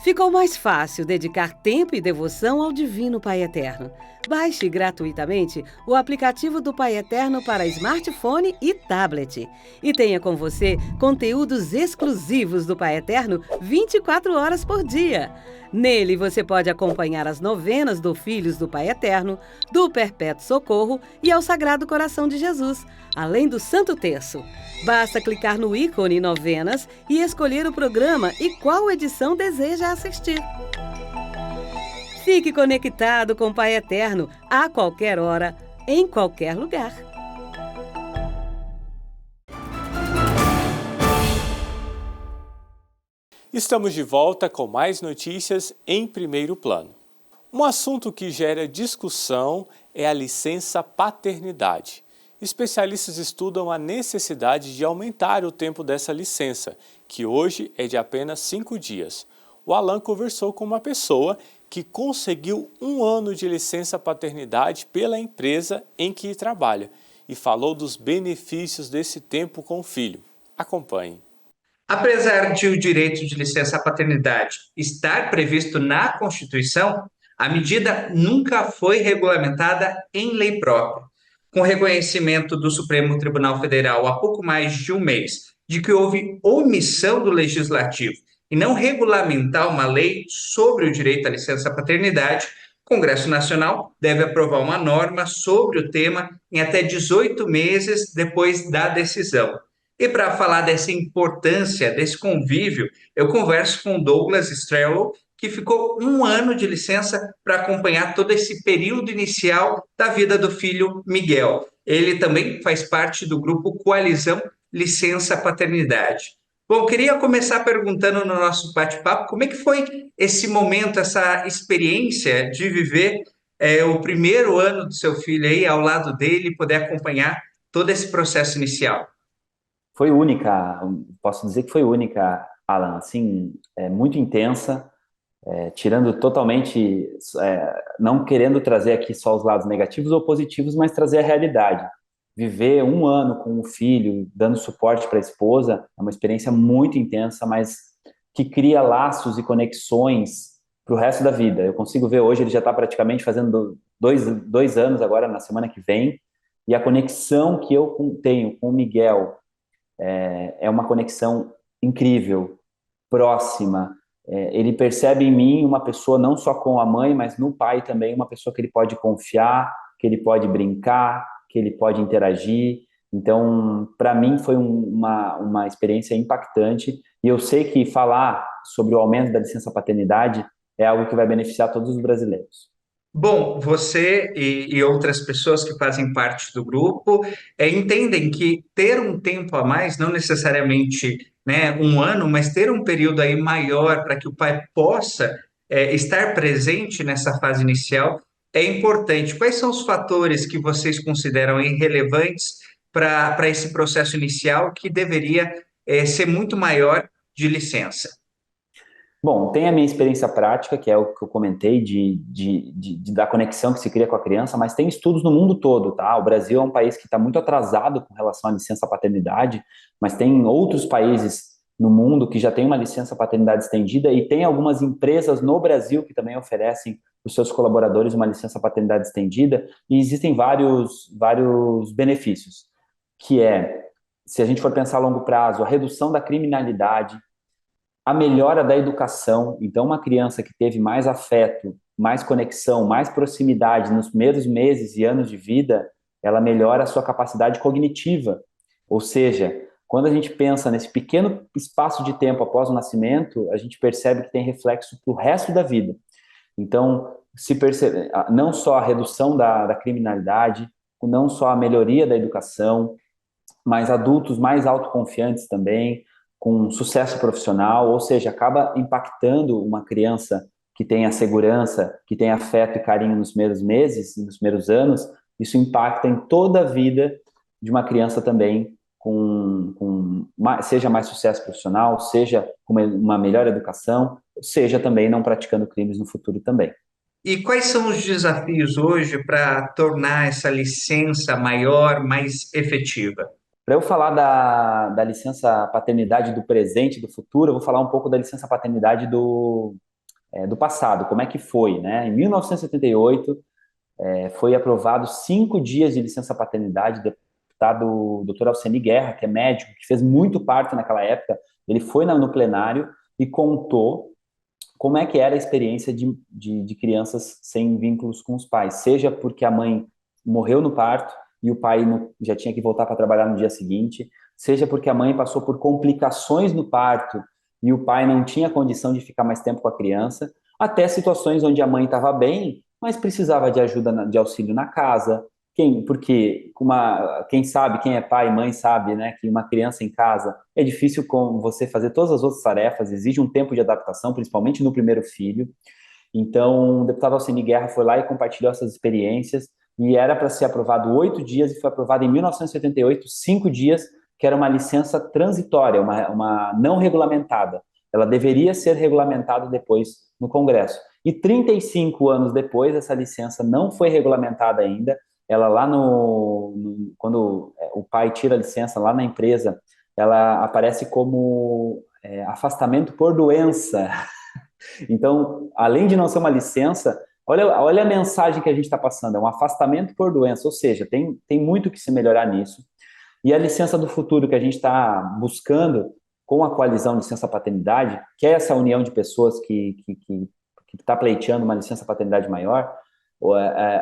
Ficou mais fácil dedicar tempo e devoção ao Divino Pai Eterno. Baixe gratuitamente o aplicativo do Pai Eterno para smartphone e tablet. E tenha com você conteúdos exclusivos do Pai Eterno 24 horas por dia. Nele você pode acompanhar as novenas do Filhos do Pai Eterno, do Perpétuo Socorro e ao Sagrado Coração de Jesus, além do Santo Terço. Basta clicar no ícone Novenas e escolher o programa e qual edição deseja assistir. Fique conectado com o Pai Eterno a qualquer hora, em qualquer lugar. Estamos de volta com mais notícias em primeiro plano. Um assunto que gera discussão é a licença paternidade. Especialistas estudam a necessidade de aumentar o tempo dessa licença, que hoje é de apenas 5 dias. O Alan conversou com uma pessoa que conseguiu 1 ano de licença paternidade pela empresa em que trabalha e falou dos benefícios desse tempo com o filho. Acompanhe. Apesar de o direito de licença paternidade estar previsto na Constituição, a medida nunca foi regulamentada em lei própria. Com reconhecimento do Supremo Tribunal Federal há pouco mais de um mês de que houve omissão do Legislativo e não regulamentar uma lei sobre o direito à licença paternidade, o Congresso Nacional deve aprovar uma norma sobre o tema em até 18 meses depois da decisão. E para falar dessa importância, desse convívio, eu converso com Douglas Strello, que ficou 1 ano de licença para acompanhar todo esse período inicial da vida do filho Miguel. Ele também faz parte do grupo Coalizão Licença Paternidade. Bom, queria começar perguntando no nosso bate-papo como é que foi esse momento, essa experiência de viver o primeiro ano do seu filho aí ao lado dele, poder acompanhar todo esse processo inicial. Foi única, posso dizer que foi única, Alan, assim, muito intensa, tirando totalmente, não querendo trazer aqui só os lados negativos ou positivos, mas trazer a realidade. Viver 1 ano com o filho, dando suporte para a esposa, é uma experiência muito intensa, mas que cria laços e conexões para o resto da vida. Eu consigo ver hoje, ele já está praticamente fazendo 2 anos agora, na semana que vem, e a conexão que eu tenho com o Miguel é uma conexão incrível, próxima. Ele percebe em mim uma pessoa não só com a mãe, mas no pai também, uma pessoa que ele pode confiar, que ele pode brincar, que ele pode interagir. Então, para mim foi uma experiência impactante, e eu sei que falar sobre o aumento da licença paternidade é algo que vai beneficiar todos os brasileiros. Bom, você e outras pessoas que fazem parte do grupo entendem que ter um tempo a mais, não necessariamente 1 ano, mas ter um período aí maior para que o pai possa estar presente nessa fase inicial é importante. Quais são os fatores que vocês consideram aí relevantes para esse processo inicial que deveria ser muito maior de licença? Bom, tem a minha experiência prática, que é o que eu comentei, da conexão que se cria com a criança, mas tem estudos no mundo todo, tá? O Brasil é um país que está muito atrasado com relação à licença paternidade, mas tem outros países no mundo que já tem uma licença paternidade estendida, e tem algumas empresas no Brasil que também oferecem para os seus colaboradores uma licença paternidade estendida, e existem vários benefícios, que se a gente for pensar a longo prazo, a redução da criminalidade, a melhora da educação. Então, uma criança que teve mais afeto, mais conexão, mais proximidade nos primeiros meses e anos de vida, ela melhora a sua capacidade cognitiva. Ou seja, quando a gente pensa nesse pequeno espaço de tempo após o nascimento, a gente percebe que tem reflexo para o resto da vida. Então, se percebe não só a redução da criminalidade, não só a melhoria da educação, mas adultos mais autoconfiantes também, com sucesso profissional, ou seja, acaba impactando uma criança que tenha segurança, que tenha afeto e carinho nos primeiros meses, nos primeiros anos, isso impacta em toda a vida de uma criança também, seja mais sucesso profissional, seja com uma melhor educação, seja também não praticando crimes no futuro também. E quais são os desafios hoje para tornar essa licença maior, mais efetiva? Para eu falar da licença paternidade do presente e do futuro, eu vou falar um pouco da licença paternidade do passado, como é que foi, né? Em 1978, foi aprovado 5 dias de licença paternidade. O deputado Dr. Alceni Guerra, que é médico, que fez muito parto naquela época, ele foi no plenário e contou como é que era a experiência de crianças sem vínculos com os pais, seja porque a mãe morreu no parto e o pai já tinha que voltar para trabalhar no dia seguinte, seja porque a mãe passou por complicações no parto e o pai não tinha condição de ficar mais tempo com a criança, até situações onde a mãe estava bem, mas precisava de ajuda, de auxílio na casa, porque quem sabe, quem é pai e mãe sabe, né, que uma criança em casa é difícil com você fazer todas as outras tarefas, exige um tempo de adaptação, principalmente no primeiro filho. Então, o deputado Alceni Guerra foi lá e compartilhou essas experiências, e era para ser aprovado 8 dias, e foi aprovado em 1978, 5 dias, que era uma licença transitória, uma não regulamentada. Ela deveria ser regulamentada depois no Congresso. E 35 anos depois, essa licença não foi regulamentada ainda. Ela lá quando o pai tira a licença lá na empresa, ela aparece como afastamento por doença. Então, além de não ser uma licença, olha a mensagem que a gente está passando, é um afastamento por doença, ou seja, tem muito que se melhorar nisso. E a licença do futuro que a gente está buscando com a coalizão licença paternidade, que é essa união de pessoas que está pleiteando uma licença paternidade maior,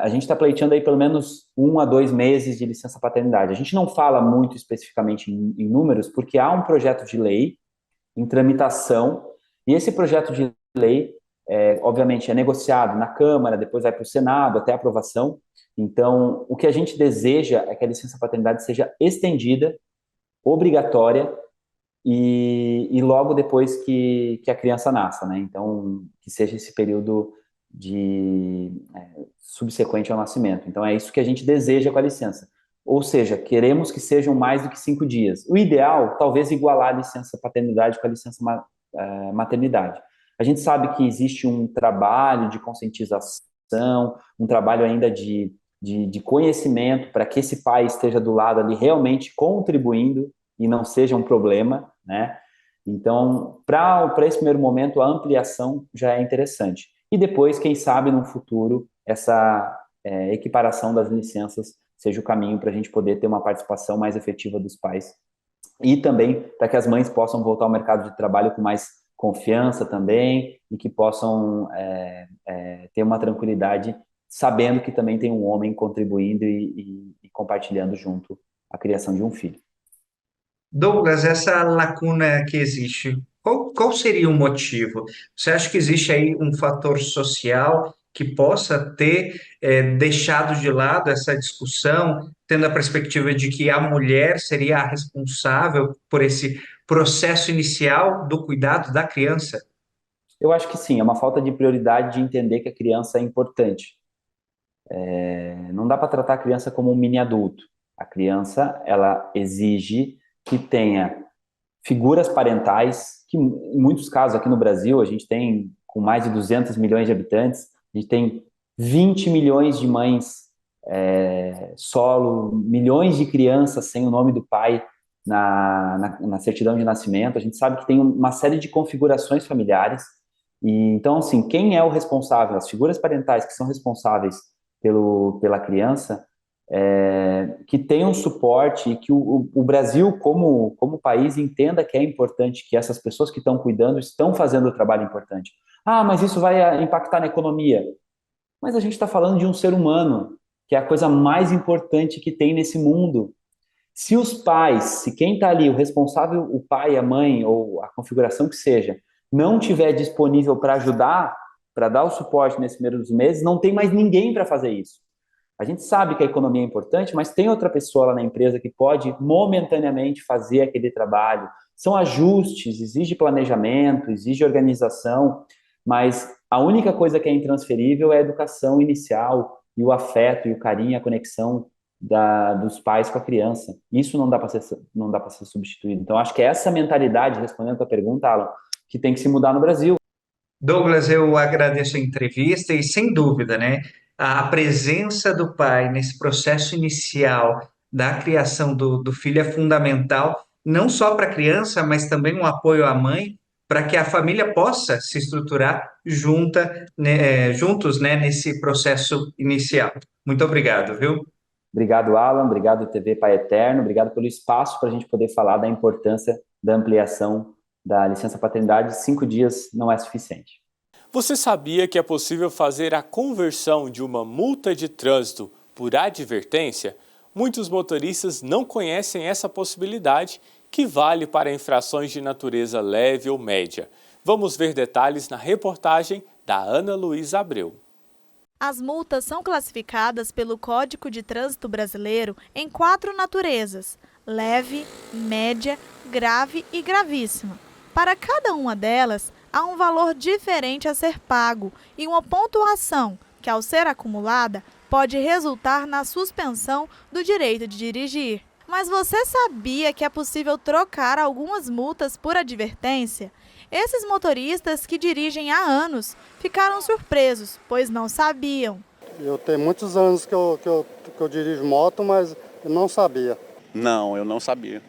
a gente está pleiteando aí pelo menos 1 a 2 meses de licença paternidade. A gente não fala muito especificamente em números, porque há um projeto de lei em tramitação, e esse projeto de lei, obviamente, é negociado na Câmara, depois vai para o Senado, até a aprovação. Então, o que a gente deseja é que a licença paternidade seja estendida, obrigatória, e logo depois que a criança nasça, né? Então, que seja esse período subsequente ao nascimento. Então, é isso que a gente deseja com a licença. Ou seja, queremos que sejam mais do que 5 dias. O ideal, talvez, igualar a licença paternidade com a licença maternidade. A gente sabe que existe um trabalho de conscientização, um trabalho ainda de conhecimento para que esse pai esteja do lado ali realmente contribuindo e não seja um problema, né? Então, para esse primeiro momento, a ampliação já é interessante. E depois, quem sabe, no futuro, essa equiparação das licenças seja o caminho para a gente poder ter uma participação mais efetiva dos pais. E também para que as mães possam voltar ao mercado de trabalho com mais confiança também e que possam ter uma tranquilidade sabendo que também tem um homem contribuindo e compartilhando junto a criação de um filho. Douglas, essa lacuna que existe, qual seria o motivo? Você acha que existe aí um fator social que possa ter deixado de lado essa discussão, tendo a perspectiva de que a mulher seria a responsável por esse processo inicial do cuidado da criança? Eu acho que sim, é uma falta de prioridade de entender que a criança é importante. Não dá para tratar a criança como um mini adulto. A criança, ela exige que tenha figuras parentais, que em muitos casos aqui no Brasil, a gente tem, com mais de 200 milhões de habitantes, a gente tem 20 milhões de mães solo, milhões de crianças sem o nome do pai na certidão de nascimento. A gente sabe que tem uma série de configurações familiares. E, então, assim, quem é o responsável? As figuras parentais que são responsáveis pela criança, que tenham suporte e que o Brasil, como país, entenda que é importante, que essas pessoas que estão cuidando estão fazendo o trabalho importante. Ah, mas isso vai impactar na economia. Mas a gente está falando de um ser humano, que é a coisa mais importante que tem nesse mundo. Se os pais, se quem está ali, o responsável, o pai, a mãe, ou a configuração que seja, não tiver disponível para ajudar, para dar o suporte nesses primeiros meses, não tem mais ninguém para fazer isso. A gente sabe que a economia é importante, mas tem outra pessoa lá na empresa que pode momentaneamente fazer aquele trabalho. São ajustes, exige planejamento, exige organização. mas a única coisa que é intransferível é a educação inicial e o afeto e o carinho, a conexão dos pais com a criança. Isso não dá para ser substituído. Então, acho que é essa mentalidade, respondendo a tua pergunta, Alan, que tem que se mudar no Brasil. Douglas, eu agradeço a entrevista e, sem dúvida, né, a presença do pai nesse processo inicial da criação do filho é fundamental, não só para a criança, mas também um apoio à mãe, para que a família possa se estruturar juntos, né, nesse processo inicial. Muito obrigado, viu? Obrigado, Alan. Obrigado, TV Pai Eterno. Obrigado pelo espaço para a gente poder falar da importância da ampliação da licença paternidade. 5 dias não é suficiente. Você sabia que é possível fazer a conversão de uma multa de trânsito por advertência? Muitos motoristas não conhecem essa possibilidade, que vale para infrações de natureza leve ou média. Vamos ver detalhes na reportagem da Ana Luísa Abreu. As multas são classificadas pelo Código de Trânsito Brasileiro em 4 naturezas: leve, média, grave e gravíssima. Para cada uma delas, há um valor diferente a ser pago e uma pontuação que, ao ser acumulada, pode resultar na suspensão do direito de dirigir. Mas você sabia que é possível trocar algumas multas por advertência? Esses motoristas que dirigem há anos ficaram surpresos, pois não sabiam. Eu tenho muitos anos que eu dirijo moto, mas eu não sabia. Não, eu não sabia.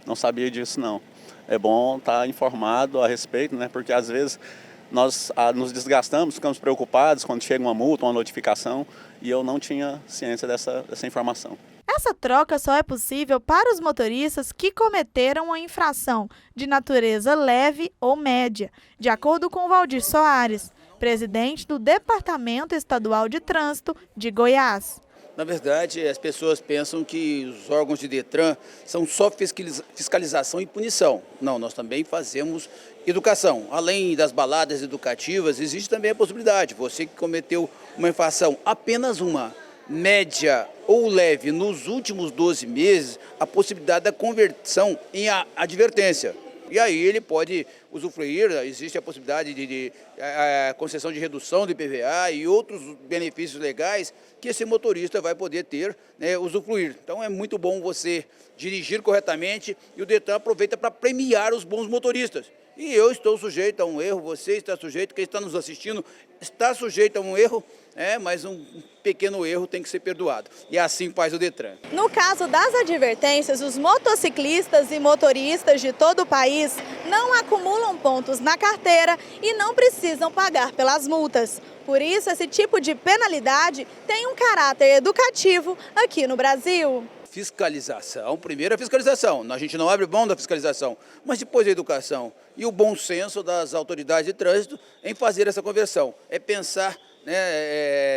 Não sabia disso, não. É bom estar informado a respeito, né? Porque às vezes nós nos desgastamos, ficamos preocupados quando chega uma multa, uma notificação, e eu não tinha ciência dessa informação. Essa troca só é possível para os motoristas que cometeram uma infração de natureza leve ou média, de acordo com Valdir Soares, presidente do Departamento Estadual de Trânsito de Goiás. Na verdade, as pessoas pensam que os órgãos de Detran são só fiscalização e punição. Não, nós também fazemos educação. Além das baladas educativas, existe também a possibilidade, você que cometeu uma infração, apenas uma, média ou leve, nos últimos 12 meses, a possibilidade da conversão em advertência. E aí ele pode usufruir, existe a possibilidade de concessão de redução do IPVA e outros benefícios legais que esse motorista vai poder ter, né, usufruir. Então é muito bom você dirigir corretamente e o Detran aproveita para premiar os bons motoristas. E eu estou sujeito a um erro, você está sujeito, quem está nos assistindo está sujeito a um erro, mas um pequeno erro tem que ser perdoado. E assim faz o Detran. No caso das advertências, os motociclistas e motoristas de todo o país não acumulam pontos na carteira e não precisam pagar pelas multas. Por isso, esse tipo de penalidade tem um caráter educativo aqui no Brasil. Fiscalização, primeiro a fiscalização, a gente não abre mão da fiscalização, mas depois a educação e o bom senso das autoridades de trânsito em fazer essa conversão. É pensar,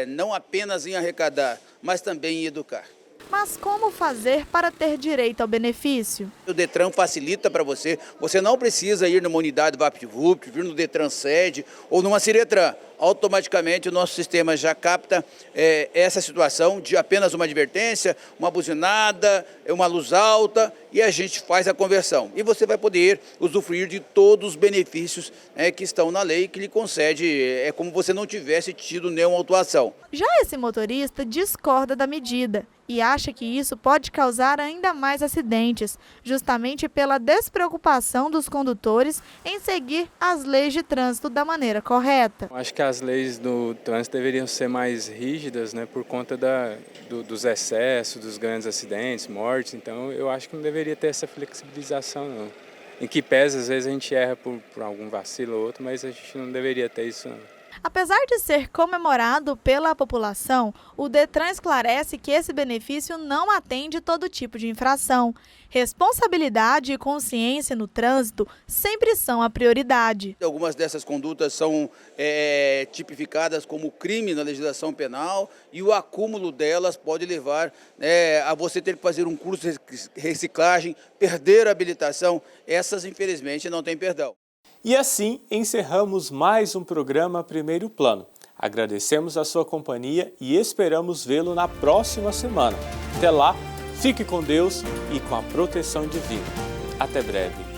não apenas em arrecadar, mas também em educar. Mas como fazer para ter direito ao benefício? O Detran facilita para você, você não precisa ir numa unidade VaptVupt, vir no Detran Sede ou numa Ciretran. Automaticamente o nosso sistema já capta essa situação de apenas uma advertência, uma buzinada, uma luz alta e a gente faz a conversão. E você vai poder usufruir de todos os benefícios que estão na lei que lhe concede, é como você não tivesse tido nenhuma autuação. Já esse motorista discorda da medida e acha que isso pode causar ainda mais acidentes, justamente pela despreocupação dos condutores em seguir as leis de trânsito da maneira correta. Acho que as leis do trânsito deveriam ser mais rígidas, né, por conta dos excessos, dos grandes acidentes, mortes. Então eu acho que não deveria ter essa flexibilização, não. Em que pese, às vezes a gente erra por algum vacilo ou outro, mas a gente não deveria ter isso, não. Apesar de ser comemorado pela população, o Detran esclarece que esse benefício não atende todo tipo de infração. Responsabilidade e consciência no trânsito sempre são a prioridade. Algumas dessas condutas são tipificadas como crime na legislação penal e o acúmulo delas pode levar a você ter que fazer um curso de reciclagem, perder a habilitação. Essas, infelizmente, não têm perdão. E assim encerramos mais um programa Primeiro Plano. Agradecemos a sua companhia e esperamos vê-lo na próxima semana. Até lá, fique com Deus e com a proteção divina. Até breve.